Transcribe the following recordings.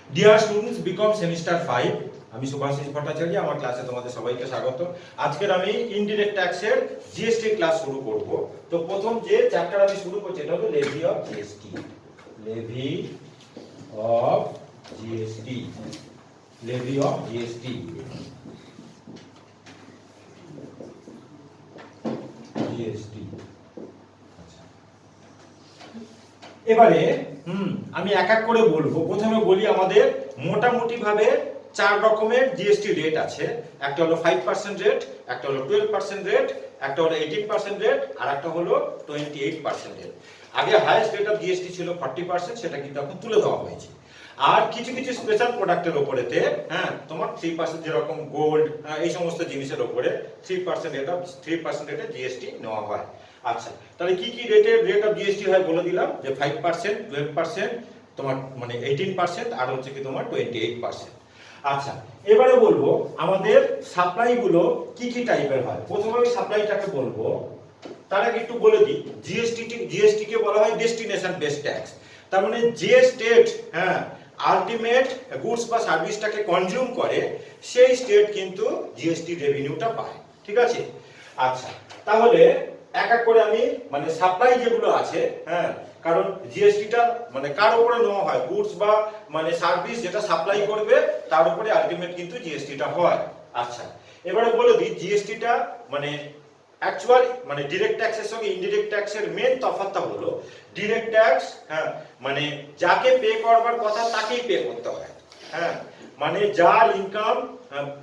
Dear students, BCom semester 5, আমি সুভাষিস ভট্টাচার্য, আমার ক্লাসে তোমাদের সবাইকে স্বাগত। আজকের আমি ইনডিরেক্ট ট্যাক্সের জিএসটি ক্লাস শুরু করব। তো প্রথম যে চ্যাপ্টার আমি শুরু করছি এটা হলো levy of GST. Levy of GST, levy of GST, GST. এবারে আমি এক এক করে বলবো। প্রথমে বলি, আমাদের মোটামুটি ভাবে 4 রকমের জিএসটি রেট আছে। একটা হলো 5% রেট, একটা হলো 12% রেট, একটা হলো 18% রেট, আর একটা হলো 28% রেট। আগে হাইয়েস্ট রেট অফ জিএসটি ছিল 40%, সেটা কিন্তু এখন তুলে দেওয়া হয়েছে। আর কিছু কিছু স্পেশাল প্রোডাক্টের উপরেতে তোমার 3%, যেরকম গোল্ড, এই সমস্ত জিনিসের উপরে 3% রেটে জিএসটি নেওয়া হয়। আচ্ছা, তাহলে কি কি রেট অফ জিএসটি হয় বলে দিলাম, যে 5%, 12%, তোমার মানে 18%, আর হচ্ছে কি তোমার 28%। আচ্ছা, এবারে বলবো আমাদের সাপ্লাই গুলো কি কি টাইপের হয়। প্রথমে আমি সাপ্লাইটাকে বলবো, তার আগে একটু বলে দিই, জিএসটি কে বলা হয় ডেস্টিনেশন বেসড ট্যাক্স। তার মানে যে স্টেট আলটিমেট গুডস বা সার্ভিসটাকে কনজিউম করে, সেই স্টেট কিন্তু জিএসটি রেভিনিউটা পায়। ঠিক আছে? আচ্ছা, তাহলে এক এক করে আমি মানে সাপ্লাই যেগুলো আছে, কারণ জিএসটিটা মানে কার উপরে নেওয়া হয়, গুডস বা মানে সার্ভিস যেটা সাপ্লাই করবে তার উপরে আলটিমেট কিন্তু জিএসটিটা হয়। আচ্ছা, এবারে বলে দিই জিএসটিটা মানে অ্যাকচুয়াল মানে ডিরেক্ট ট্যাক্সের সঙ্গে ইনডিরেক্ট ট্যাক্সের মেন তফাৎটা হলো, ডিরেক্ট ট্যাক্স মানে যাকে পে করবার কথা তাকেই পে করতে হয়। মানে যার ইনকাম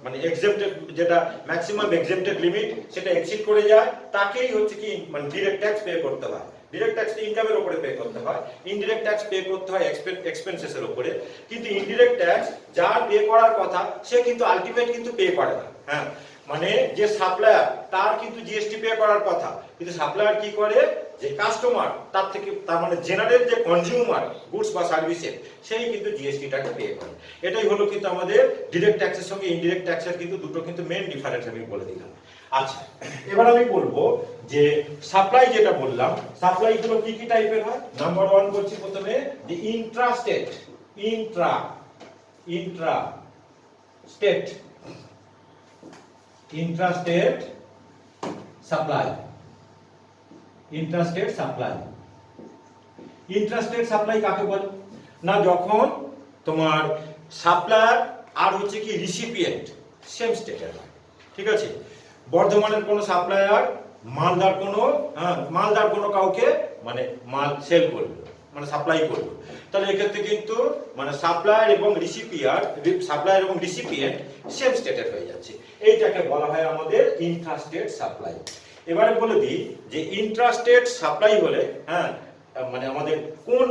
মানে এক্সেপ্টেড, যেটা ম্যাক্সিমাম এক্সেপ্টেড লিমিট সেটা এক্সিড করে যায়, তাকেই হচ্ছে কি মানে ডিরেক্ট ট্যাক্স পে করতে হয়। ডিরেক্ট ট্যাক্স ইনকামের উপরে পে করতে হয়, ইনডিরেক্ট ট্যাক্স পে করতে হয় এক্সপেন্সেসের উপরে। কিন্তু ইনডিরেক্ট ট্যাক্স যার পে করার কথা সে কিন্তু আলটিমেট কিন্তু পে করে না। মানে যে সাপ্লায়ার তার কিন্তু জিএসটি পে করার কথা, কিন্তু সাপ্লায়ার কি করে, যে কাস্টমার তার থেকে, তার মানে জেনারেল যে কনজিউমার গুডস বা সার্ভিসের, সেই কিন্তু জিএসটিটাকে পে করে। এটাই হলো কিন্তু আমাদের ডিরেক্ট ট্যাক্সের সঙ্গে ইনডিরেক্ট ট্যাক্সের কিন্তু দুটো কিন্তু মেন ডিফারেন্স আমি বলে দিলাম। আচ্ছা, এবার আমি বলবো যে সাপ্লাই যেটা বললাম, সাপ্লাই গুলো কি কি টাইপের হয়। নাম্বার 1 বলছি প্রথমে, যে ইন্ট্রাস্টেট, ইন্ট্রাস্টেট সাপ্লাই। ইন্ট্রাস্টেট সাপ্লাই কাকে বলে না, যখন তোমার সাপ্লায়ার আর হচ্ছে কি রিসিপিয়েন্ট সেম স্টেটের হয়। ঠিক আছে? বর্ধমানের কোনো সাপ্লায়ার মালদার কোনো কাউকে মানে মাল সেল করবে, মানে সাপ্লাই করবে, তাহলে এক্ষেত্রে কিন্তু মানে সাপ্লায়ার এবং রিসিপিয়েন্ট সেম স্টেটের হয়ে যাচ্ছে। এইটাকে বলা হয় আমাদের ইন্ট্রাস্টেট সাপ্লাই। এবারে বলে দিই যে ইন্ট্রাস্টেট সাপ্লাই হলে মানে আমাদের কোন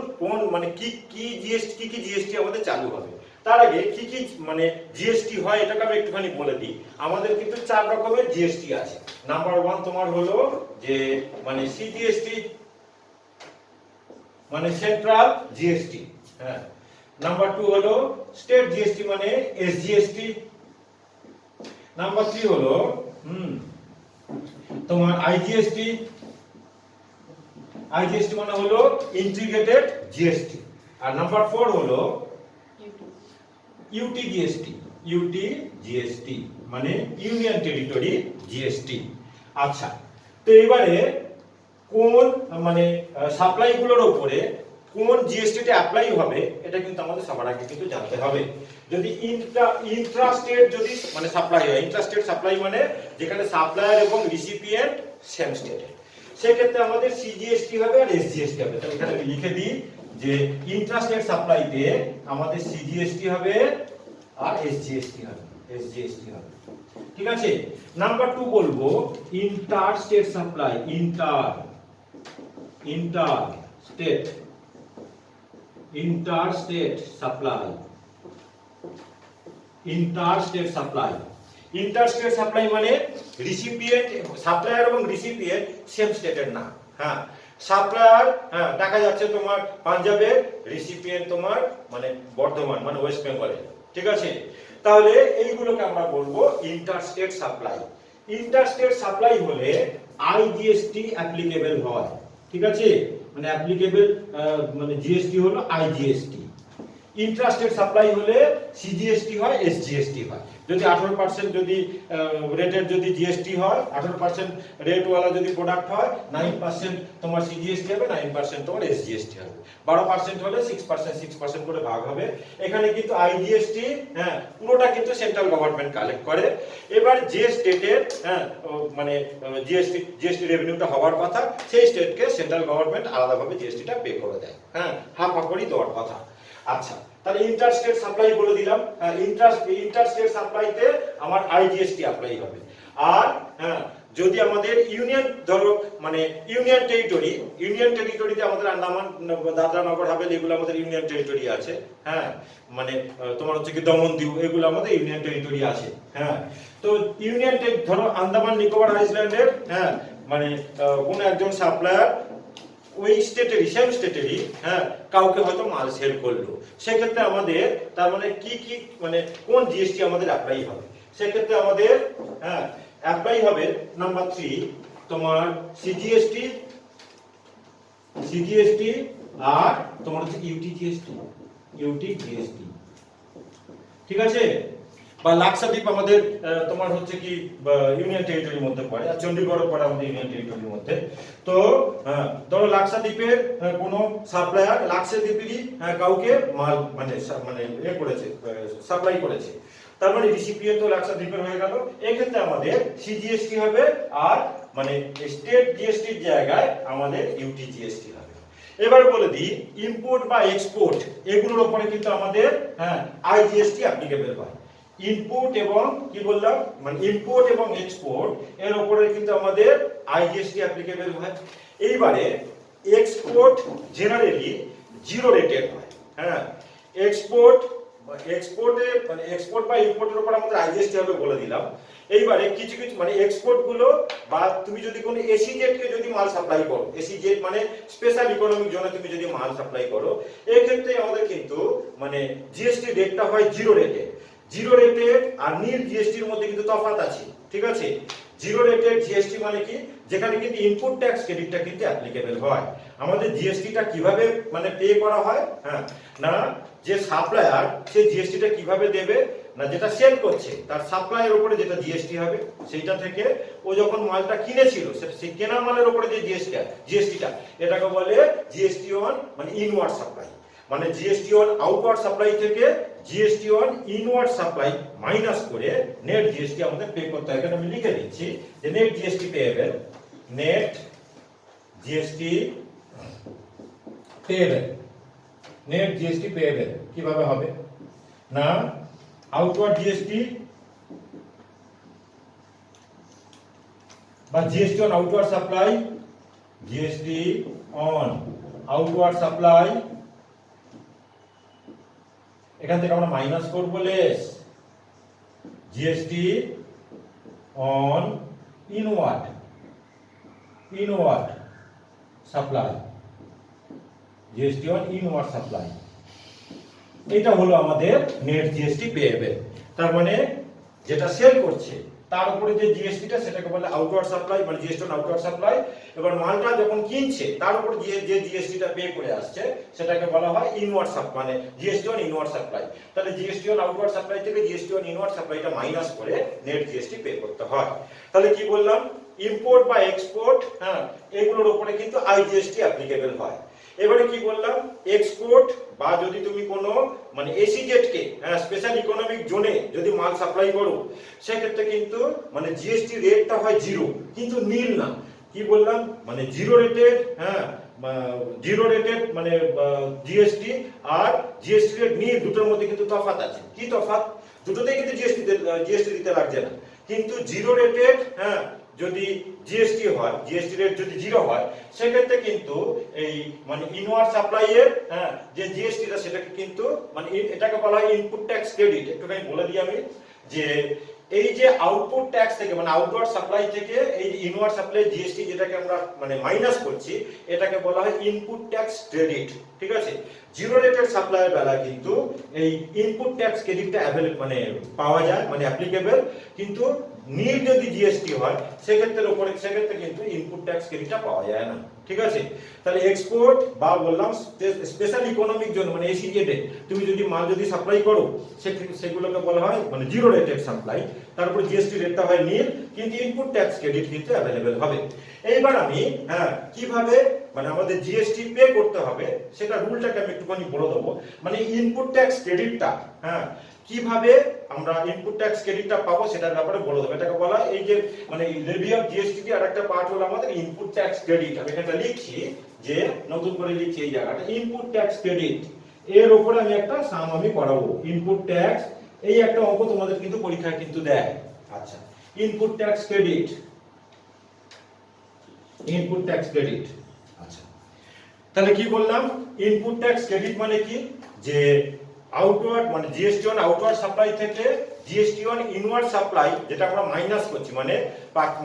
মানে কি জিএসটি আমাদের চালু হবে। তার আগে কি কি মানে জিএসটি হয় এটাকে আমি একটুখানি বলে দিই। আমাদের কিন্তু 4 রকমের জিএসটি আছে। নাম্বার 1 তোমার হলো যে মানে সিজিএসটি, মানে সেন্ট্রাল জিএসটি। নাম্বার 2 হলো স্টেট জিএসটি মানে এসজিএসটি। নাম্বার 3 হলো তোমার আইজিএসটি মানে হলো ইন্টিগ্রেটেড জিএসটি। আর নাম্বার 4 হলো ইউটিজিএসটি মানে ইউনিয়ন টেরিটরি জিএসটি। আচ্ছা, তো এবারে কোন মানে সাপ্লাই গুলোর উপরে কোন জিএসটিটা অ্যাপ্লাই হবে, এটা কিন্তু আমাদের সবার আগে কিন্তু জানতে হবে। যদি ইন্ট্রাস্টেট যদি মানে সাপ্লাই হয়, ইন্ট্রাস্টেট সাপ্লাই মানে যেখানে সাপ্লায়ার এবং রিসিপিয়েন্ট সেম স্টেটে, সেক্ষেত্রে আমাদের সিজিএসটি হবে আর এসজিএসটি হবে। তাহলে এখানে আমি লিখে দিই যে ইন্ট্রাস্টেট সাপ্লাইতে আমাদের সিজিএসটি হবে আর এসজিএসটি হবে। ঠিক আছে? নাম্বার 2 বলবো ইন্টারস্টেট সাপ্লাই, ইন্টারস্টেট সাপ্লাই মানে রিসিপিয়েন্ট, সাপ্লায়ার এবং রিসিপিয়েন্ট সেম স্টেটের না। সাপ্লায়ার দেখা যাচ্ছে তোমার পাঞ্জাবের, রিসিপিয়েন্ট তোমার মানে বর্ধমান মানে ওয়েস্ট বেঙ্গলের। ঠিক আছে? তাহলে এইগুলোকে আমরা বলবো ইন্টারস্টেট সাপ্লাই। ইন্টারস্টেট সাপ্লাই হলে আইজিএসটি অ্যাপ্লিকেবল হয়। ঠিক আছে? মানে অ্যাপ্লিকেবল মানে জিএসটি হলো আইজিএসটি। ইন্ট্রাস্টেড সাপ্লাই হলে সিজিএসটি হয়, এসজিএসটি হয়। যদি 18% যদি রেটের যদি জিএসটি হয়, 18% রেটওয়ালা যদি প্রোডাক্ট হয়, 9% তোমার সিজিএসটি হবে, 9% তোমার এসজিএসটি হবে। 12% হলে 6% করে ভাগ হবে। এখানে কিন্তু আইজিএসটি, হ্যাঁ, পুরোটা কিন্তু সেন্ট্রাল গভর্নমেন্ট কালেক্ট করে। এবার যে স্টেটের, হ্যাঁ, মানে জিএসটি রেভিনিউটা হওয়ার কথা, সেই স্টেটকে সেন্ট্রাল গভর্নমেন্ট আলাদাভাবে জিএসটিটা পে করে দেয়, হ্যাঁ, হাফ হাফ করে দেওয়ার কথা। আচ্ছা, তাহলে ইন্টারস্টেট সাপ্লাই বলে দিলাম। হ্যাঁ, ইন্টারস্টেট সাপ্লাইতে আমার আইজিএসটি অ্যাপ্লাই হবে। আর হ্যাঁ, যদি আমাদের ইউনিয়ন, ধরো মানে ইউনিয়ন টেরিটরিতে আমাদের আন্দামান, দাদরা, নগর হাভেলি, এগুলো আমাদের ইউনিয়ন টেরিটরি আছে। হ্যাঁ, মানে তোমার হচ্ছে কি দমন দ্বীপ, এগুলো আমাদের ইউনিয়ন টেরিটরি আছে। হ্যাঁ, তো ইউনিয়ন, ধরো আন্দামান নিকোবর আইল্যান্ডের, হ্যাঁ, মানে কোন একজন সাপ্লায়ার ওই স্টেটেরই, সেম স্টেটেরই, হ্যাঁ, কাউকে হয়তো মাল সেল করলো, সেক্ষেত্রে আমাদের তার মানে কি মানে কোন জিএসটি আমাদের অ্যাপ্লাই হবে? সেক্ষেত্রে আমাদের, হ্যাঁ, অ্যাপ্লাই হবে নাম্বার 3 তোমার সিজিএসটি আর তোমার হচ্ছে ইউটিজিএসটি, ঠিক আছে? বা লাক্ষাদ্বীপ আমাদের তোমার হচ্ছে কি ইউনিয়ন টেরিটরির মধ্যে পড়ে, আর চণ্ডীগড়ও পড়ে আমাদের ইউনিয়ন টেরিটরির মধ্যে। তো ধরো লাক্ষাদ্বীপের কোনো সাপ্লায়ার লাক্ষাদ্বীপেরই কাউকে মাল মানে করেছে, সাপ্লাই করেছে, তার মানে রিসিপিয়েন্ট তো লাক্ষাদ্বীপের হয়ে গেল। এক্ষেত্রে আমাদের সিজিএসটি হবে, আর মানে স্টেট জিএসটির জায়গায় আমাদের ইউটিজিএসটি হবে। এবার বলে দিই, ইম্পোর্ট বা এক্সপোর্ট এগুলোর উপরে কিন্তু আমাদের, হ্যাঁ, আইজিএসটি অ্যাপ্লিকেবল হয়। ইনপুট এবং কি বললাম, মানে ইম্পোর্ট এবং এক্সপোর্ট এর উপরে কিন্তু আমাদের আইজিএসটি অ্যাপ্লিকেবল হয়। এইবারে এক্সপোর্ট জেনারেলি জিরো রেটেড হয়। হ্যাঁ, এক্সপোর্টে মানে এক্সপোর্ট বা ইম্পোর্টের উপর আমাদের আইজিএসটি হবে বলে দিলাম। এইবারে কিছু কিছু মানে এক্সপোর্ট গুলো, বা তুমি যদি কোনো এসিজেড কে যদি মাল সাপ্লাই করো, এসিজেড মানে স্পেশাল ইকোনমিক জোনে তুমি যদি মাল সাপ্লাই করো, এই ক্ষেত্রে আমাদের কিন্তু মানে জিএসটি রেটটা হয় জিরো রেটেড আর নীল জিএসটির মধ্যে কিন্তু তফাৎ আছে, ঠিক আছে? জিরো রেটেড জিএসটি মানে কি, যেখানে কিন্তু ইনপুট ট্যাক্স ক্রেডিটটা কিন্তু অ্যাপ্লিকেবল হয়। আমাদের জিএসটিটা কিভাবে মানে পে করা হয়, হ্যাঁ, না যে সাপ্লায়ার সে জিএসটিটা কিভাবে দেবে, না যেটা সেল করছে তার সাপ্লাইয়ের উপরে যেটা জিএসটি হবে, সেইটা থেকে ও যখন মালটা কিনেছিল সেই কেনা মালের উপরে যে জিএসটিটা এটাকে বলে জিএসটি অন মানে ইনওয়ার্ড সাপ্লাই। মানে জিএসটি অন আউটওয়ার্ড সাপ্লাই থেকে GST on inward supply minus করে নেট জিএসটি আমাদের পে করতে হয়। এখানে আমি লিখে দিচ্ছি যে net GST payable, net GST payable কিভাবে হবে, না আউটওয়ার্ড জিএসটি বা GST on outward supply, GST on outward supply, এখান থেকে আমরা মাইনাস করব less GST on inward supply, GST on inward supply. এটা হলো আমাদের নেট জিএসটি পেয়েবেল। তার মানে যেটা সেল করছে তার উপরে যে জিএসটিটা সেটাকে বলে আউটওয়ার্ড সাপ্লাই, মানে জিএসটি অন আউটওয়ার্ড সাপ্লাই। এবার মালটা যখন কিনছে তার উপর যে জিএসটিটা পে করে আসছে সেটাকে বলা হয় ইনওয়ার্ড সাপ্লাই, মানে জিএসটি অন ইনওয়ার্ড সাপ্লাই। তাহলে জিএসটি অন আউটওয়ার্ড সাপ্লাই থেকে জিএসটি অন ইনওয়ার্ড সাপ্লাইটা মাইনাস করে নেট জিএসটি পে করতে হয়। তাহলে কি বললাম, ইম্পোর্ট বা এক্সপোর্ট, হ্যাঁ, এগুলোর উপরে কিন্তু আইজিএসটি অ্যাপ্লিকেবল হয়। এবারে কি বললাম, এক্সপোর্ট বা যদি তুমি কোনো মানে এসিজেড কে, হ্যাঁ, স্পেশাল ইকোনমিক জোনে যদি মাল সাপ্লাই করো, সেক্ষেত্রে কিন্তু মানে জিএসটি রেটটা হয় জিরো, কিন্তু নীল না। কি বললাম, মানে জিরো রেটেড, হ্যাঁ, জিরো রেটেড মানে জিএসটি আর জিএসটি রেট নীল, দুটোর মধ্যে কিন্তু তফাৎ আছে। কি তফাৎ? দুটোতেই কিন্তু জিএসটি দিতে লাগছে না, কিন্তু জিরো রেটেড, হ্যাঁ, যদি জিএসটি হয়, জিএসটি রেট যদি জিরো হয়, সেক্ষেত্রে কিন্তু এই মানে ইনওয়ার্ড সাপ্লাই এর, হ্যাঁ, যে জিএসটিটা সেটাকে কিন্তু মানে এটাকে বলা হয় ইনপুট ট্যাক্স ক্রেডিট। একটুখানি বলে দিই আমি যে এই যে আউটপুট ট্যাক্স থেকে মানে আউটওয়ার্ড সাপ্লাই থেকে এই যে ইনওয়ার্ড সাপ্লাই জিএসটি যেটাকে আমরা মানে মাইনাস করছি, এটাকে বলা হয় ইনপুট ট্যাক্স ক্রেডিট, ঠিক আছে? জিরো রেটেড সাপ্লাইয়ের বেলা কিন্তু এই ইনপুট ট্যাক্স ক্রেডিটটা অ্যাভেলেবল মানে পাওয়া যায়, মানে অ্যাপ্লিকেবল। কিন্তু নীল যদি জিএসটি হয় সেক্ষেত্রে কিন্তু ইনপুট ট্যাক্স ক্রেডিটটা পাওয়া যায় না, ঠিক ঠিক আছে। তাহলে এক্সপোর্ট বা বললাম স্পেশাল ইকোনমিক জোন মানে এসইজেডে তুমি যদি মাল যদি সাপ্লাই করো সেগুলোকে বলা হয় মানে জিরো রেটেড সাপ্লাই, তারপর জিএসটি রেটটা হয় নীল, কিন্তু ইনপুট ট্যাক্স ক্রেডিট কিন্তু অ্যাভেলেবেল হবে। এইবার আমি কিভাবে মানে আমাদের জিএসটি পে করতে হবে সেটা রুলটাকে আমি একটুখানি বলে দেবো। মানে ইনপুট ট্যাক্স ক্রেডিটটা কিভাবে আমরা ইনপুট ট্যাক্স ক্রেডিটটা পাবো সেটার ব্যাপারে বলে দেবো। এটাকে বলা হয় এই যে মানে লেভি অফ জিএসটি আর একটা পার্ট হলো আমাদের ইনপুট ট্যাক্স ক্রেডিট। আমি এখানে লিখছি যে নতুন করে লিখছি এই জায়গাটা ইনপুট ট্যাক্স ক্রেডিট, এর উপরে আমি একটা সাম আমি করাবো ইনপুট ট্যাক্স, এই একটা অঙ্ক তোমাদের কিন্তু পরীক্ষায় কিন্তু দেয়। আচ্ছা, input tax credit, input tax credit. আচ্ছা, তাহলে কি বললাম ইনপুট ট্যাক্স ক্রেডিট মানে কি, যে আউটওয়ার্ড মানে জিএসটি অন আউটওয়ার্ড সাপ্লাই থেকে জিএসটি অন ইনওয়ার্ড সাপ্লাই যেটা আমরা মাইনাস করছি, মানে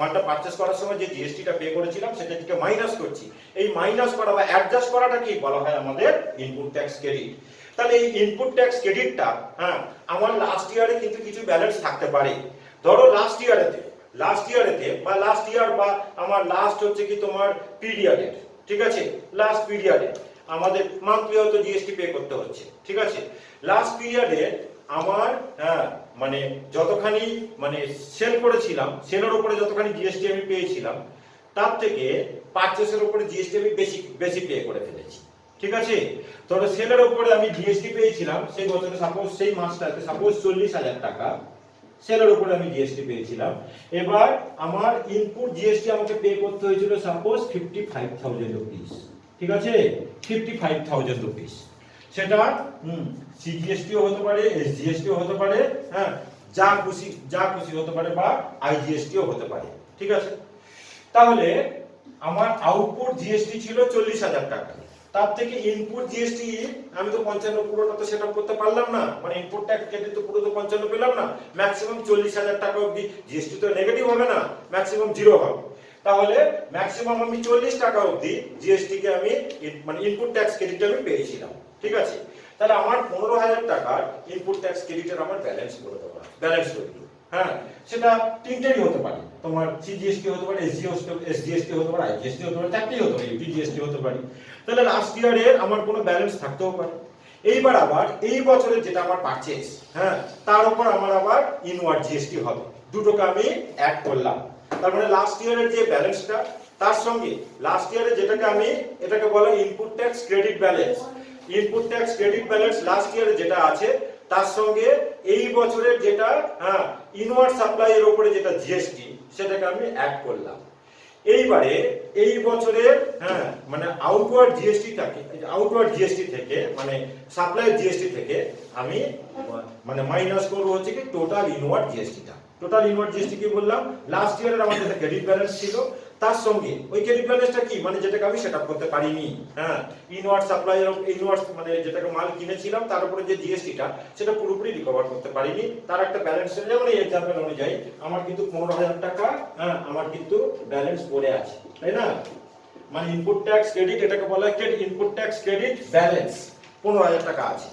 মালটা পারচেজ করার সময় যে জিএসটিটা পে করেছিলাম সেটা থেকে মাইনাস করছি, এই মাইনাস করা বা অ্যাডজাস্ট করাটা কি বলা হয় আমাদের ইনপুট ট্যাক্স ক্রেডিট। তাহলে এই ইনপুট ট্যাক্স ক্রেডিটটা আমার লাস্ট ইয়ারে কিন্তু কিছু ব্যালেন্স থাকতে পারে। ধরো লাস্ট ইয়ারেতে বা লাস্ট ইয়ার বা আমার লাস্ট হচ্ছে কি তোমার পিরিয়ডে, ঠিক আছে, লাস্ট পিরিয়ডে আমাদের মান্থলি হয়তো জিএসটি পে করতে হচ্ছে, ঠিক আছে। লাস্ট পিরিয়ডে আমার মানে যতখানি মানে সেল করেছিলাম সেলের উপরে যতখানি জিএসটি আমি পেয়েছিলাম তার থেকে পারচেসের উপরে জিএসটি আমি বেশি পে করে ফেলেছি, ঠিক আছে। ধরো সেলের উপরে আমি জিএসটি পেয়েছিলাম সেই বছরে সাপোজ সেই মাসটাতে সাপোজ 40,000 টাকা সেলের উপরে আমি জিএসটি পেয়েছিলাম। এবার আমার ইনপুট জিএসটি আমাকে পে করতে হয়েছিল সাপোজ 55,000 রুপিস, ঠিক আছে, 55,000 রুপিস। সেটা সিজিএসটিও হতে পারে, এসজিএসটিও হতে পারে, যা খুশি হতে পারে, বা আইজিএসটিও হতে পারে, ঠিক আছে। তাহলে আমার আউটপুট জিএসটি ছিল 40,000 টাকা, তার থেকে ইনপুট জিএসটি আমি তো 55 পুরোটা তো সেটআপ করতে পারলাম না, মানে ইনপুট ট্যাক্স ক্রেডিট তো পুরো তো 55 পেলাম না, ম্যাক্সিমাম 40,000 টাকা অবধি জিএসটি তো নেগেটিভ হবে না, ম্যাক্সিমাম জিরো হবে। তাহলে ম্যাক্সিমাম আমি 40 টাকা অবধি জিএসটি কে আমি মানে ইনপুট ট্যাক্স ক্রেডিট আমি পেয়েছিলাম, ঠিক আছে। তাহলে আমার 15,000 টাকার ইনপুট ট্যাক্স ক্রেডিটের আমার ব্যালেন্স করে দেবো, ব্যালেন্স করে দিই। সেটা তিনটেই হতে পারে, তোমার সিজিএসটি হতে পারে, এসজিএসটি হতে পারে, আইজিএসটি হতে পারে, চারটেই হতে পারে, ইউটিজিএসটি হতে পারে। তাহলে লাস্ট ইয়ারের আমার কোনো ব্যালেন্স থাকতেও পারে। এইবার আবার এই বছরের যেটা আমার পারচেজ তার উপর আমার আবার ইনওয়ার্ড জিএসটি হবে, দুটোকে আমি অ্যাড করলাম। তার মানে লাস্ট ইয়ারের যে ব্যালেন্সটা তার সঙ্গে লাস্ট ইয়ারে যেটাকে আমি এটাকে বলা input tax credit balance, input tax credit balance last ইয়ারে যেটা আছে তার সঙ্গে এই বছরের যেটা ইনওয়ার্ড সাপ্লাই এর উপরে যেটা জিএসটি সেটাকে আমি অ্যাড করলাম। এইবারে এই বছরের মানে আউটওয়ার্ড জিএসটি থেকে মানে সাপ্লাই জিএসটি থেকে আমি মানে মাইনাস করব হচ্ছে কি টোটাল ইনওয়ার্ড জিএসটিটা। টোটাল ইনওয়ার্ড জিএসটি কি বললাম, লাস্ট ইয়ারের আমার যেটা ক্রেডিট ব্যালেন্স ছিল তার সঙ্গে ওই ক্রেডিট ব্যালেন্সটা কি মানে যেটাকে আমি সেটআপ করতে পারিনি, ইনওয়ার্ড সাপ্লাই ইনওয়ার্ড মানে যেটাকে মাল কিনেছিলাম তার উপরে যে জিএসটিটা সেটা পুরোপুরি রিকভার করতে পারিনি, তার একটা ব্যালেন্স ছিল। যেমন এই एग्जांपल অনুযায়ী আমার কিন্তু 15,000 টাকা আমার কিন্তু ব্যালেন্স পড়ে আছে, তাই না। মানে ইনপুট ট্যাক্স ক্রেডিট এটাকে বলা হয় ইনপুট ট্যাক্স ক্রেডিট ব্যালেন্স 15,000 টাকা আছে।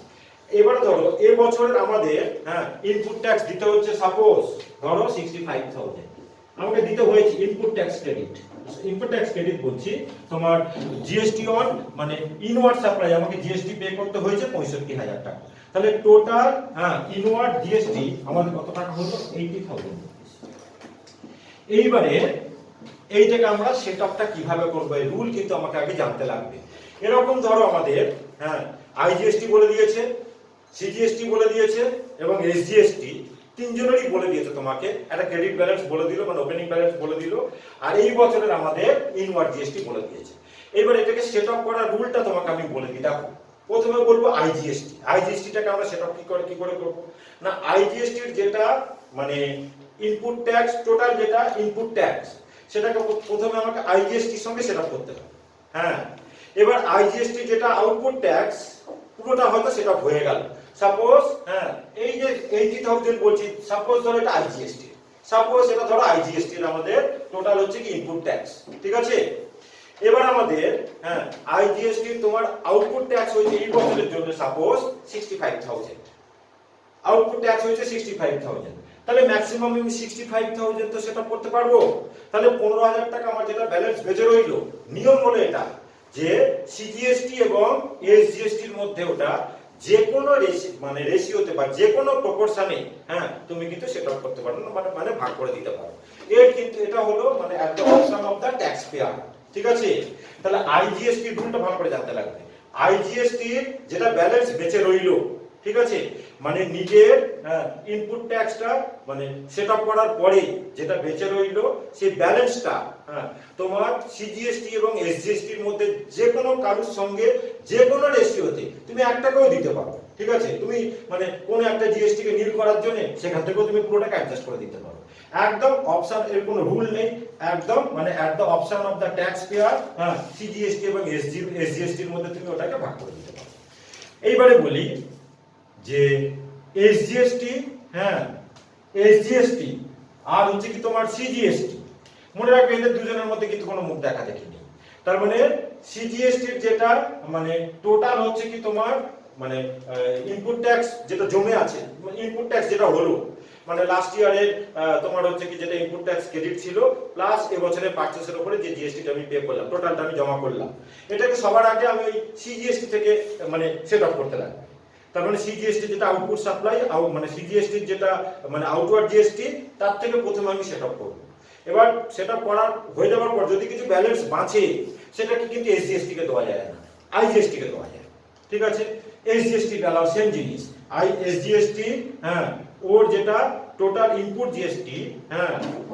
এবার ধরো এই বছরের আমাদের ইনপুট ট্যাক্স দিতে হচ্ছে সাপোজ ধরো 65,000 আমাকে দিতে হয়েছে input tax credit. Input tax credit বলছি তোমার জিএসটি অন মানে ইনওয়ার্ড সাপ্লাই আমাকে জিএসটি পে করতে হয়েছে 65,000 টাকা। তাহলে টোটাল ইনওয়ার্ড জিএসটি আমাদের কত টাকা হলো 80,000। এইবারে এইটাকে আমরা সেটআপটা কিভাবে করব এই রুল কিন্তু আমাকে আগে জানতে লাগবে। এরকম ধরো আমাদের আইজিএসটি বলে দিয়েছে, সিজিএসটি বলে দিয়েছে এবং এসজিএসটি তিনজনেরই বলে দিয়েছে তোমাকে, একটা ক্রেডিট ব্যালেন্স বলে দিল মানে ওপেনিং ব্যালেন্স বলে দিল, আর এই বছরের আমাদের ইনওয়ার্ড জিএসটি বলে দিয়েছে। এবার এটাকে সেটআপ করার রুলটা তোমাকে আমি বলে দিই। দেখো প্রথমে বলবো আইজিএসটি। আইজিএসটিটাকে আমরা সেটআপ কি করে করব না, আইজিএসটির যেটা মানে ইনপুট ট্যাক্স টোটাল যেটা ইনপুট ট্যাক্স সেটাকে প্রথমে আমাকে আইজিএসটির সঙ্গে সেটআপ করতে হবে। এবার আইজিএসটি যেটা আউটপুট ট্যাক্স পুরোটা হয়তো সেটআপ হয়ে গেল। সাপোজ এই যে 80,000 বলছি, সাপোজ ধরো এটা আইজিএসটি, সাপোজ এটা ধরো আইজিএসটি এর আমাদের টোটাল হচ্ছে কি ইনপুট ট্যাক্স, ঠিক আছে। এবার আমাদের আইজিএসটি তোমার আউটপুট ট্যাক্স হয়েছে এই বছরের জন্য সাপোজ 65,000, আউটপুট ট্যাক্স হয়েছে 65,000। তাহলে ম্যাক্সিমাম আমি 65,000 তো সেট আপ করতে পারবো। তাহলে 15,000 টাকা আমার যেটা ব্যালেন্স বেঁচে রইলো, নিয়ম হলো এটা যে সিজিএসটি এবং এসজিএসটির মধ্যে ওটা যে কোনো মানে রেশিওতে বা যে কোনো প্রপোর্শনে হ্যাঁ তুমি কিন্তু সেট আপ করতে পারো, মানে ভাগ করে দিতে পারো। এর কিন্তু এটা হলো মানে at the option of the tax payer. ঠিক আছে, তাহলে আইজিএসটি রুলটা ভালো করে জানতে লাগবে। আইজিএসটি যেটা ব্যালেন্স বেঁচে রইলো, ঠিক আছে, মানে নিজের ইনপুট ট্যাক্সটা মানে সেট আপ করার পরে যেটা বেঁচে রইলো সেই ব্যালেন্সটা তোমার সিজিএসটি এবং এসজিএসটির মধ্যে যে কোনো কারোর সঙ্গে যে কোনো রেশিওতে তুমি একটাকেও দিতে পারো। ঠিক আছে, তুমি মানে কোন একটা জিএসটি কে নীল করার জন্য সেখান থেকেও তুমি পুরোটাকে অ্যাডজাস্ট করে দিতে পারো। একদম অপশন, এর কোনো রুল নেই, একদম মানে at the option of the tax payer CGST এবং এসজিএসটির মধ্যে তুমি ওটাকে ভাগ করে দিতে পারো। এইবারে বলি যে এসজিএসটি, এসজিএসটি আর হচ্ছে কি তোমার সিজিএসটি, মনে রাখবে এদের দুজনের মধ্যে কিন্তু কোনো মুখ দেখা দেখি নেই। তার মানে সিজিএসটির যেটা মানে টোটাল হচ্ছে কি তোমার মানে ইনপুট ট্যাক্স যেটা জমে আছে, ইনপুট ট্যাক্স যেটা হলো মানে লাস্ট ইয়ারের তোমার হচ্ছে কি যেটা ইনপুট ট্যাক্স ক্রেডিট ছিল প্লাস এবছরের পারচেসের উপরে যে জিএসটিটা আমি পে করলাম, টোটালটা আমি জমা করলাম, এটাকে সবার আগে আমি ওই সিজিএসটি থেকে মানে সেট আপ করতে লাগবে। তার মানে সিজিএসটি যেটা আউটপুট সাপ্লাই, মানে সিজিএসটি যেটা মানে আউটওয়ার্ড জিএসটি, তার থেকে প্রথমে আমি সেট আপ করব। এবার সেট আপ করার হয়ে যাওয়ার পর যদি কিছু ব্যালেন্স বাঁচে সেটাকে কিন্তু এসজিএসটি কে দেওয়া যায় না, আইজিএসটি কে দেওয়া যায়। ঠিক আছে, এসজিএসটি বেলাও সেম জিনিস, এসজিএসটি ওর যেটা টোটাল ইনপুট জিএসটি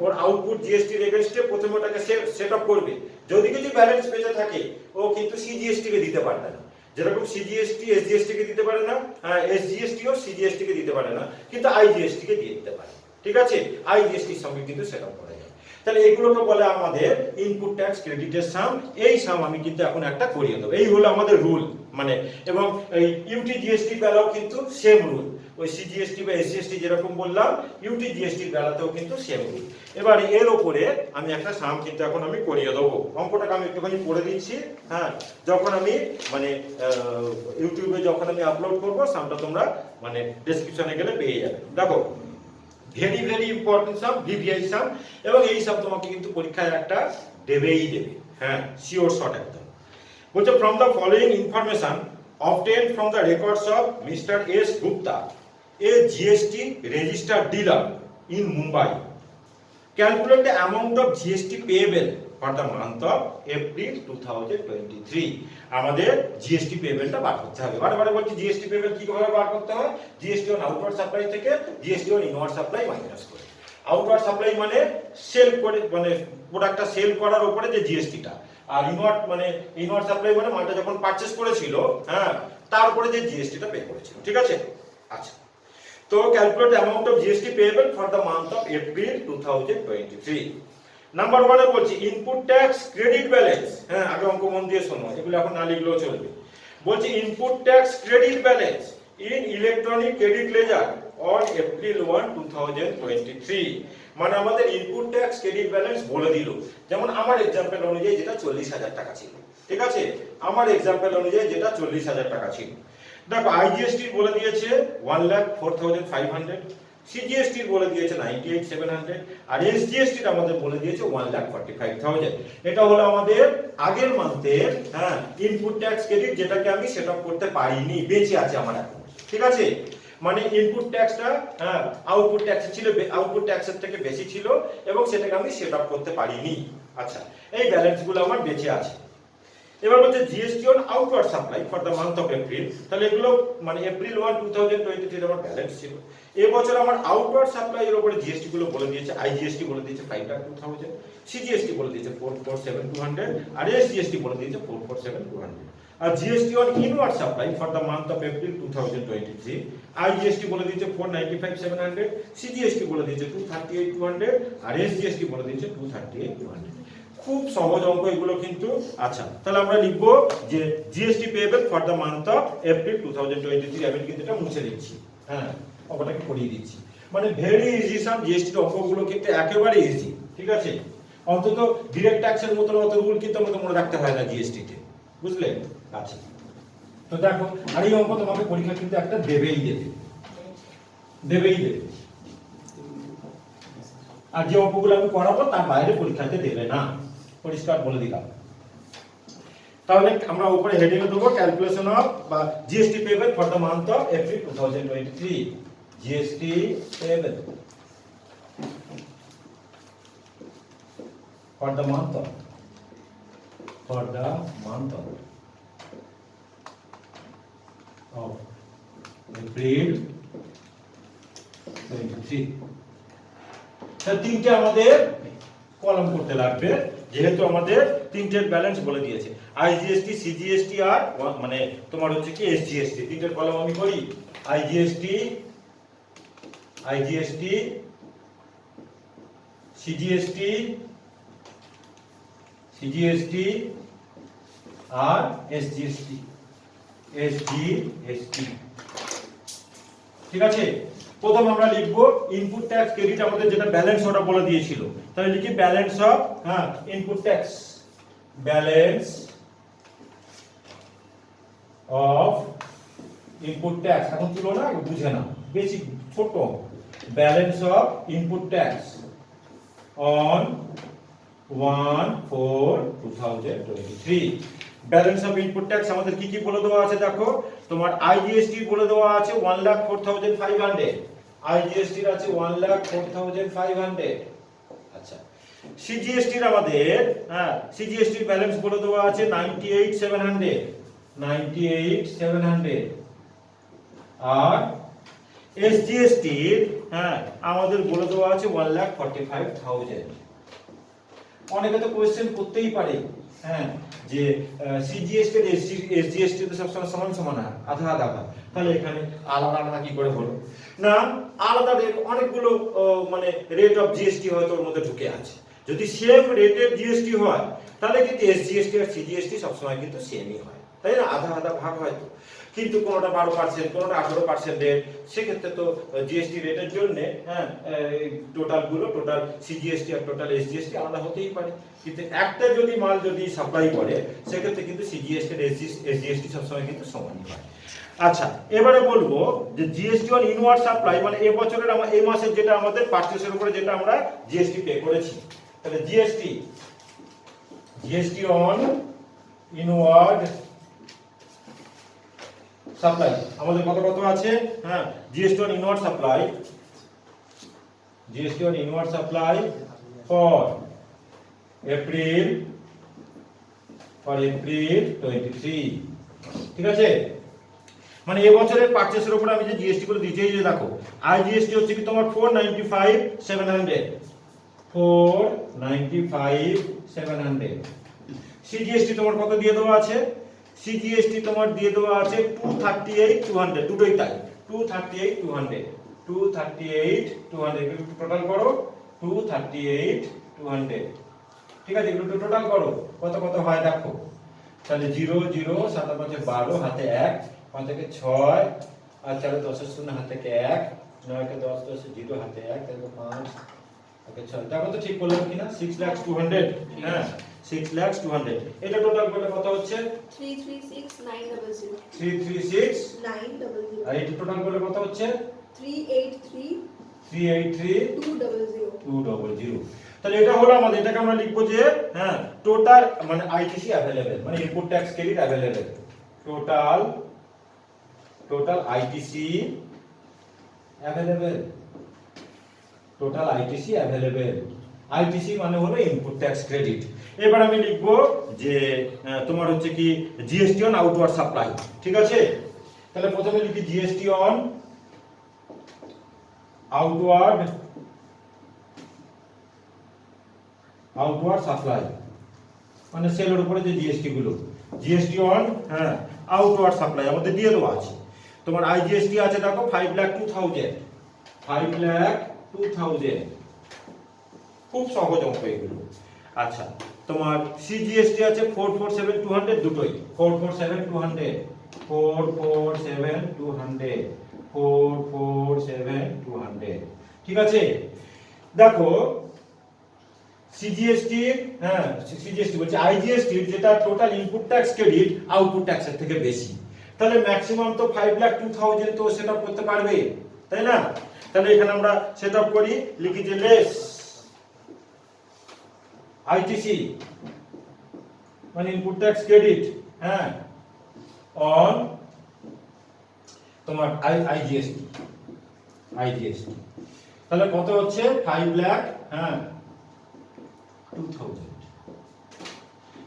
ওর আউটপুট জিএসটির এগেইনস্টে প্রথমে ওটাকে সেট আপ করবে। যদি কিছু ব্যালেন্স বেঁচে থাকে ও কিন্তু সিজিএসটি কে দিতে পারবে না, যেরকম সিজিএসটি এসজিএসটি কে দিতে পারে না, এসজিএসটি ও সিজিএসটি কে দিতে পারে না, কিন্তু আইজিএসটি কে দিয়ে দিতে পারে। ঠিক আছে, আইজিএসটির সঙ্গে কিন্তু সেট আপ করা যায়। তাহলে এগুলোকে বলে আমাদের ইনপুট ট্যাক্স ক্রেডিটের সাম। এই সাম আমি কিন্তু এখন একটা করিয়ে দেবো, এই হলো আমাদের রুল। মানে এবং এই ইউটি জিএসটি বেলাও কিন্তু সেম রুল, ওই সিজিএসটি বা এসজিএসটি যেরকম বললাম ইউটি জিএসটির বেলাতেও কিন্তু সেম রুল। এবার এর উপরে আমি একটা সাম কিন্তু এখন আমি করিয়ে দেবো। অঙ্কটাকে আমি একটুখানি পড়ে দিচ্ছি, যখন আমি মানে ইউটিউবে যখন আমি আপলোড করবো সামটা তোমরা মানে ডেসক্রিপশনে গেলে পেয়ে যাবে। দেখো, ভেরি ভেরি ইম্পর্টেন্ট সাম, ভিভিআই সাম, এবং এই সাম তোমাকে কিন্তু পরীক্ষায় একটা দেবেই দেবে, শিওর শট একদম। বলছে from the following information obtained from the records of Mr. S. Gupta, a GST registered dealer in Mumbai, calculate the amount of GST payable for the month of April 2023. আমাদের GST পেমেন্টটা বার করতে হবে। বারবার বলছি GST payment কিভাবে বার করতে হয়, GST on outward supply থেকে GST on inward supply minus করে। আউটওয়ার্ড সাপ্লাই মানে সেল করে, মানে প্রোডাক্টটা সেল করার উপরে যে জিএসটিটা, আর ইনওয়ার্ড মানে ইনওয়ার্ড সাপ্লাই মানে মালটা যখন পারচেজ করেছিল তার উপরে যে জিএসটিটা পে করেছিল। ঠিক আছে, আচ্ছা, তো calculate amount of GST payable for the month of April 2023। Number 1 এ বলছি ইনপুট ট্যাক্স ক্রেডিট ব্যালেন্স। আগে অঙ্ক মন দিয়ে শোনো, এগুলো এখন না লিখলেও চলবে। বলছি input tax credit balance in electronic credit ledger on April 1, 2023। মানে আমাদের ইনপুট ট্যাক্স ক্রেডিট ব্যালেন্স বলে দিল। যেমন আমার एग्जांपल অনুযায়ী যেটা 40,000 টাকা ছিল। ঠিক আছে, আমার एग्जांपल অনুযায়ী যেটা 40,000 টাকা ছিল। দেখো আইজিএসটি বলে দিয়েছে 1,04,500, সিজিএসটি বলে দিয়েছে 98,700, আর এসজিএসটি আমাদের বলে দিয়েছে 1,45,000। এটা হলো আমাদের আগের মান্থের ইনপুট ট্যাক্স ক্রেডিট, যেটাকে আমি সেট আপ করতে পারিনি, বেঁচে আছে আমার এখন। ঠিক আছে, মানে ইনপুট ট্যাক্সটা আউটপুট ট্যাক্স ছিল, আউটপুট ট্যাক্সের থেকে বেশি ছিল এবং সেটাকে আমি সেট আপ করতে পারিনি। আচ্ছা, এই ব্যালেন্সগুলো আমার বেঁচে আছে। এবার বলছে GST on outward supply for the month of April. তাহলে এগুলো মানে এপ্রিল 1, 2023 আমার ব্যালেন্স ছিল। এবছর আমার আউটওয়ার্ড সাপ্লাই এর উপরে জিএসটি গুলো বলে দিয়েছে, আইজিএসটি বলে দিয়েছে 5,02,000, সিজিএসটি বলে দিয়েছে 4,47,200, আর এসজিএসটি বলে দিয়েছে 4,47,200। আর GST on inward supply for the month of April 2023, IGST বলে দিয়েছে 4,95,700, সিজিএসটি বলে দিয়েছে 2,38,200, আর এসজিএসটি বলে দিয়েছে 2,38,200। খুব সহজ অঙ্ক এগুলো কিন্তু। আচ্ছা, তাহলে আমরা লিখব যে GST payable for the month of April 2023। আমি কিন্তু এটা মুছে দিচ্ছি, অঙ্কটাকে পড়িয়ে দিচ্ছি। মানে ভেরি ইজি সাম, জিএসটির অঙ্কগুলো কিন্তু একেবারে ইজি। ঠিক আছে, অন্তত ডিরেক্ট ট্যাক্সের মতো অত রুল কিন্তু আমাদের মনে রাখতে হয় না জিএসটিতে, বুঝলে? আচ্ছা, তো দেখো, আর এই অঙ্ক তোমাকে পরীক্ষা কিন্তু একটা দেবেই দেবে। আর যে অঙ্কগুলো আমি করাবো তার বাইরে পরীক্ষাতে দেবে না, পরিষ্কার বলে দিলাম। তাহলে আমরা উপরে হেডিং দেবো ক্যালকুলেশন অফ বা GST payable for the month of April 2023, GST payable for the month of April 23। তিনটে আমাদের কলাম করতে লাগবে, যেহেতু আমাদের তিনটের ব্যালেন্স বলে দিয়েছে, আইজিএসটি, সিজিএসটি আর মানে তোমার হচ্ছে কি এসজিএসটি। তিনটের কলাম আমি করি, আইজিএসটি, সিজিএসটি আর এসজিএসটি। ঠিক আছে, প্রথম আমরা লিখব ইনপুট ট্যাক্স ক্রেডিট, আমাদের যেটা ব্যালেন্স ওটা বলে দিয়েছিল, তাহলে লিখি balance of input tax, balance of input tax. এখন তুলো না, বুঝে না, বেশি ছোট। Balance of input tax on 1/4/2023। Balance of input tax আমাদের কি কি বলে দেওয়া আছে দেখো, তোমার আইজিএসটি বলে দেওয়া আছে 1,04,500, আইজিএসটির আছে 1,04,500। আচ্ছা, সিজিএসটির আমাদের সিজিএসটির ব্যালেন্স বলে দেওয়া আছে 98,700, আর এসজিএসটির আমাদের বলে দেওয়া আছে 1,45,000। অনেকে তো কোশ্চেন করতেই পারে যে সিজিএসটি আর এসজিএসটি তো সবসময় সমান সমান হয়, আধা আধা, তাহলে এখানে আলাদা আলাদা কি করে হলো না, আলাদা রেট অনেকগুলো মানে রেট অফ জিএসটি হয়তো ওর মধ্যে ঢুকে আছে। যদি সেম রেটের জিএসটি হয় তাহলে কিন্তু এসজিএসটি আর সিজিএসটি সবসময় কিন্তু সেমই হয়, তাই না, আধা আধা ভাগ হয়তো। কিন্তু কোনোটা 12%, কোনোটা 18% রেট, সেক্ষেত্রে তো জিএসটি রেটের জন্য টোটালগুলো, টোটাল সিজিএসটি আর টোটাল এসজিএসটি আলাদা হতেই পারে। কিন্তু একটা যদি মাল যদি সাপ্লাই করে সেক্ষেত্রে কিন্তু সিজিএসটি আর এসজিএসটি সবসময় কিন্তু সমানই হয়। আচ্ছা, এবারে বলবো যে জিএসটি অন ইনওয়ার্ড সাপ্লাই, মানে এই বছরের এই মাসের যেটা আমাদের পারচেসের উপরে যেটা আমরা জিএসটি পে করেছি, তাহলে জিএসটি অন ইনওয়ার্ড সাপ্লাই আমাদের কত আছে, GST on inward supply for April 23। ঠিক আছে, মানে এই বছরের পারচেসের উপরে আমি যে জিএসটি করে দিয়েছি, এই যে দেখো আইজিএসটি হচ্ছে কি তোমার 495,700, সিজিএসটি তোমার কত দিয়ে দেওয়া আছে, সিজিএসটি তোমার দিয়ে দেওয়া আছে 238,200, দুটোই তাই, 238,200 টোটাল করো 238,200। ঠিক আছে, এগুলো টোটাল করো কত হয় দেখো, তাহলে 0 0 7 5 12 হাতে 1, 5 থেকে 6 আর 4 10 0 হাতে 1, 9 কে 10 10 0 হাতে 1, তাহলে 5 ওকে 6, দেখো তো ঠিক বললাম কিনা, 6,02,000। 6,02,000, এটা টোটাল করলে কত হচ্ছে 336,900, 336,900, আর এটা টোটাল করলে কত হচ্ছে 383,200। তাহলে এটা হলো আমাদের, এটাকে আমরা লিখবো যে টোটাল মানে আইটিসি अवेलेबल, মানে input tax credit available, total ITC available, ITC মানে হলো ইনপুট ট্যাক্স ক্রেডিট। এবার আমি লিখবো যে তোমার হচ্ছে কি জিএসটি অন আউটওয়ার্ড সাপ্লাই। ঠিক আছে, তাহলে প্রথমে লিখি জিএসটি অন আউটওয়ার্ড সাপ্লাই, মানে সেলের উপরে যে জিএসটি গুলো, জিএসটি অন আউটওয়ার্ড সাপ্লাই আমাদের দিয়ে দেওয়া আছে। তোমার আইজিএসটি আছে দেখো 5,02,000, খুব সহজ অঙ্ক এগুলো। আচ্ছা, তোমার সিজিএসটি আছে 447,200, দুটোই 447,200। ঠিক আছে, দেখো সিজিএসটি সিজিএসটি বলছে আইজিএসটি যেটা total input tax credit output ট্যাক্সের থেকে বেশি, তাহলে ম্যাক্সিমাম তো 5,02,000 তো সেটআপ করতে পারবে, তাই না। তাহলে এখানে আমরা সেটআপ করি, লিখি যে লেস আইটিসি মানে ইনপুট ট্যাক্স ক্রেডিট, হ্যাঁ, অন তোমার আইজিএসটি, তাহলে কত হচ্ছে 5 লাখ, হ্যাঁ 2000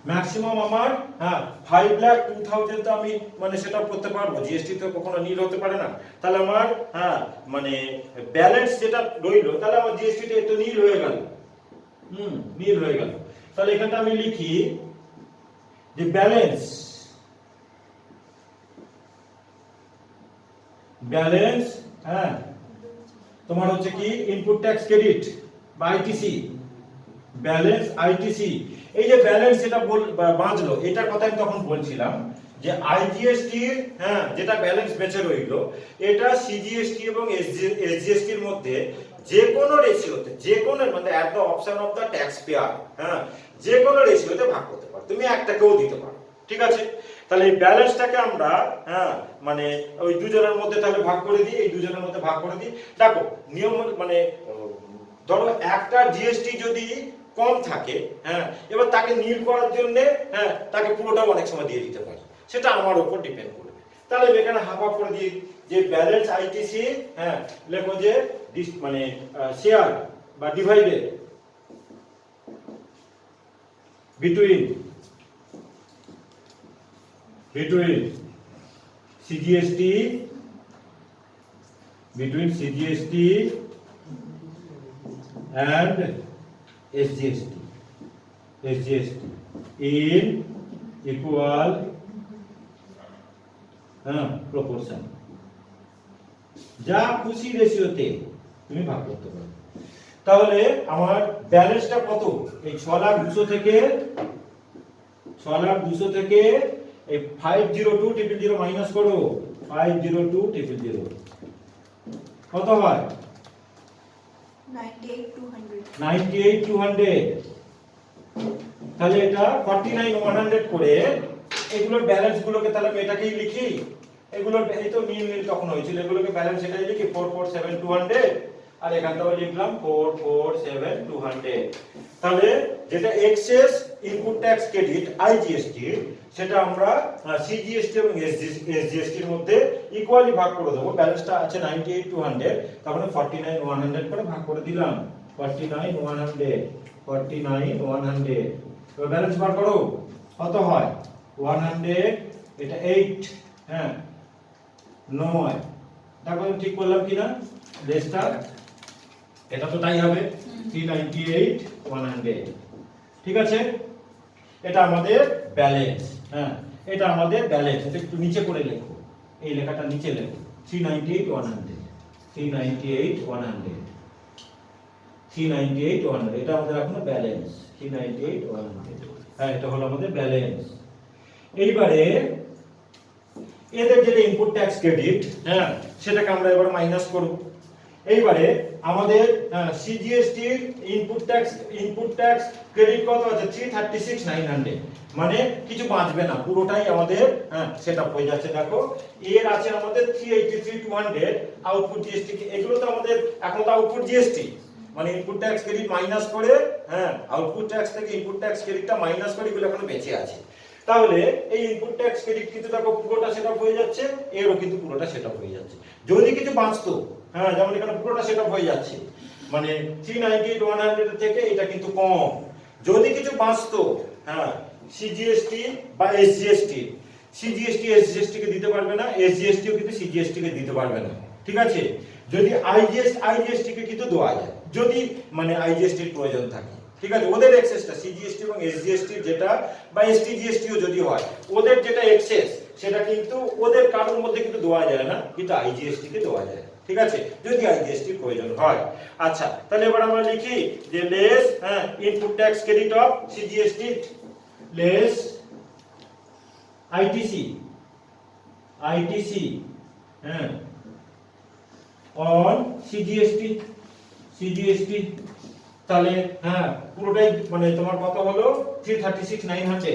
ম্যাক্সিমাম আমার, হ্যাঁ 5 লাখ 2000 তো আমি মানে সেটা করতে পারবো, জিএসটি তো কখনো নীল হতে পারে না। তাহলে আমার, হ্যাঁ মানে ব্যালেন্স যেটা রইলো, তাহলে আমার জিএসটি টা একটু নীল হয়ে গেল, নীল হয়ে গেল। তাহলে এখানটা আমি লিখি যে ব্যালেন্স হ্যাঁ তোমার হচ্ছে কি ইনপুট ট্যাক্স ক্রেডিট বা আইটিসি, ব্যালেন্স আইটিসি। এই যে ব্যালেন্স যেটা বাঁচলো, এটার কথা আমি তখন বলছিলাম যে আইজিএসটি, হ্যাঁ যেটা ব্যালেন্স বেঁচে রইলো, এটা সিজিএসটি এবং এসজিএসটি এর মধ্যে যে কোনো রেশিওতে, যে কোনো মানে at the option of the tax payer, হ্যাঁ যে কোনো রেশিওতে ভাগ করতে পারো, তুমি একটাকেও দিতে পারো, ঠিক আছে। তাহলে এই ব্যালেন্সটাকে আমরা, হ্যাঁ মানে ওই দুজনের মধ্যে তাহলে ভাগ করে দিই, এই দুজনের মধ্যে ভাগ করে দিই। দেখো নিয়ম মানে ধরো একটা জিএসটি যদি কম থাকে, হ্যাঁ এবার তাকে নীল করার জন্য, হ্যাঁ তাকে পুরোটাও অনেক সময় দিয়ে দিতে পারি, সেটা আমার উপর ডিপেন্ড করবে। তাহলে এখানে হাফ হাফ করে দিই যে ব্যালেন্স আইটিসি, হ্যাঁ লেখো যে মানে শেয়ার বা divided between CGST and SGST in equal proportion, যা খুশি রেশিওতে তুমি ভাগ করতে পারো। তাহলে আমার ব্যালেন্সটা কত, এই 6,200,000 থেকে 6,200,000 থেকে এই 502,000 মাইনাস করো, 502,000 কত হয় 98,200। তাহলে এটা 49,100 করে এগুলোর ব্যালেন্স গুলোকে তাহলে আমি এটাকেই লিখি, এগুলোর এই তো নীল তখন হয়েছিল, এগুলোকে ব্যালেন্স এটাই লিখি 447,200, আর এখানটাও লিখলাম 447,200। তাহলে যেটা excess input tax credit IGST, সেটা আমরা সিজিএসটি এবং এসজিএসটি এর মধ্যে ইকুয়ালি ভাগ করে দেবো। ব্যালেন্সটা আছে 98,200, তাহলে 49,100 করে ভাগ করে দিলাম, 49,100 তো ব্যালেন্স বার করো কত হয় 100, এটা 8, হ্যাঁ 9, দেখো ঠিক করলাম কিনা লেসটা, এটা তো তাই হবে 398,100, ঠিক আছে। এটা আমাদের ব্যালেন্স, হ্যাঁ এটা আমাদের ব্যালেন্স। এটা একটু নিচে করে লেখো, এই লেখাটা নিচে লেখো 398,100 এটা আমাদের এখনো ব্যালেন্স 398,100, হ্যাঁ এটা হলো আমাদের ব্যালেন্স। এইবারে এদের যেটা ইনপুট ট্যাক্স ক্রেডিট, হ্যাঁ সেটাকে আমরা এবার মাইনাস করব। এইবারে আমাদের সিজিএসটি এর ইনপুট ট্যাক্স ক্রেডিট কত আছে 336,900, মানে কিছু বাঁচবে না, পুরোটাই আমাদের সেটআপ হয়ে যাচ্ছে। দেখো এর আছে আমাদের 383,200 আউটপুট জিএসটি, এগুলো তো আমাদের এখন তো আউটপুট জিএসটি মানে ইনপুট ট্যাক্স ক্রেডিট মাইনাস করে, হ্যাঁ আউটপুট ট্যাক্স থেকে ইনপুট ট্যাক্স ক্রেডিটটা মাইনাস করে এগুলো এখনো বেঁচে আছে। তাহলে এই ইনপুট ট্যাক্স ক্রেডিট কিন্তু দেখো পুরোটা সেটআপ হয়ে যাচ্ছে, এরও কিন্তু পুরোটা সেটআপ হয়ে যাচ্ছে। যদি কিছু বাঁচতো, হ্যাঁ যেমন এখানে পুরোটা সেটআপ হয়ে যাচ্ছে, মানে 398,100 থেকে এটা কিন্তু কম। যদি কিছু বাঁচতো, হ্যাঁ সিজিএসটি বা এসজিএসটি, সিজিএসটি এসজিএসটি কে দিতে পারবে না, এসজিএসটিও কিন্তু সিজিএসটি কে দিতে পারবে না, ঠিক আছে। যদি আইজিএসটি কে কিন্তু দেওয়া যায়, যদি মানে আইজিএসটির প্রয়োজন থাকে, ঠিক আছে। ওদের এক্সেসটা সিজিএসটি এবং এসজিএসটি যেটা বা এসটিজিএসটিও যদি হয়, ওদের যেটা এক্সেস সেটা কিন্তু ওদের কারোর মধ্যে কিন্তু দেওয়া যায় না, কিন্তু আইজিএসটি কে দেওয়া যায়, ঠিক আছে, যদি আইজিএসটির প্রয়োজন হয়। আচ্ছা তাহলে এবার আমরা লিখি যে less input tax credit of CGST less ITC on CGST. তাহলে হ্যাঁ পুরোটাই মানে তোমার কত হলো 336,900,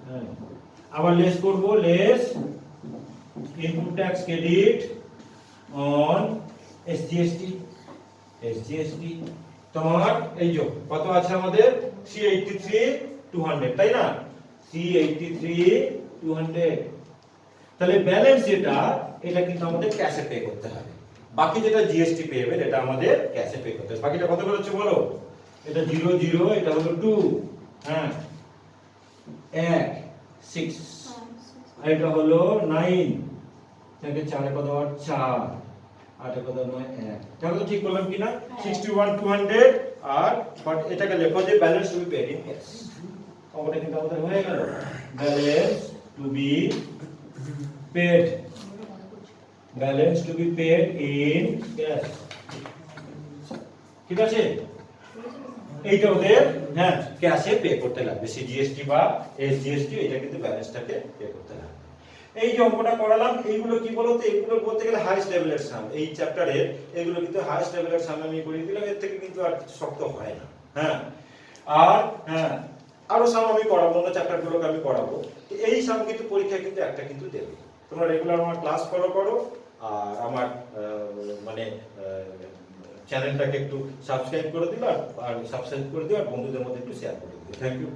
হ্যাঁ আবার লেস করব, less input tax credit on SGST তোমার এই যে কত আছে আমাদের 383 200 তাই না 383 200 তাহলে ব্যালেন্স যেটা এটা কিন্তু আমাদের ক্যাশে পে করতে হবে বাকি যেটা জিএসটি পেয়েবেল এটা আমাদের ক্যাশে পে করতে হবে বাকিটা কত করে হচ্ছে বলো এটা 00 এটা হলো 2 হ্যাঁ 1 6 আর এটা হলো 9 তাকে 4 এ কত হয় 4 8 এ কত হয় 1 তাহলে তো ঠিক করলাম কি না 61 200 আর বাট এটাকে লেখো যে balance to be paid in cash ওটা কিন্তু আমাদের হয়ে গেল balance to be paid balance to be paid in cash ঠিক আছে এইটা ওদের হ্যাঁ ক্যাশে পে করতে লাগবে সিজিএসটি বা এসজিএসটি এটা কিন্তু ব্যালেন্সটাকে পে করতে লাগবে এই যে অঙ্কটা করালাম এইগুলো কি বলতো এইগুলো বলতে গেলে হাইস্ট লেভেলের সাম এই চ্যাপ্টারে এগুলো কিন্তু হাইস্ট লেভেলের সাম আমি করে দিলাম এর থেকে কিন্তু আর কিছু শক্ত হয় না হ্যাঁ আর হ্যাঁ আরো সাম আমি করাবো না চ্যাপ্টারগুলোকে আমি করাবো এই সাম কিন্তু পরীক্ষায় কিন্তু একটা কিন্তু দেবে তোমরা রেগুলার আমার ক্লাস ফলো করো আর আমার মানে চ্যানেলটাকে একটু সাবস্ক্রাইব করে দিও আর সাবস্ক্রাইব করে দিও আর বন্ধুদের মধ্যে একটু শেয়ার করে দিও থ্যাংক ইউ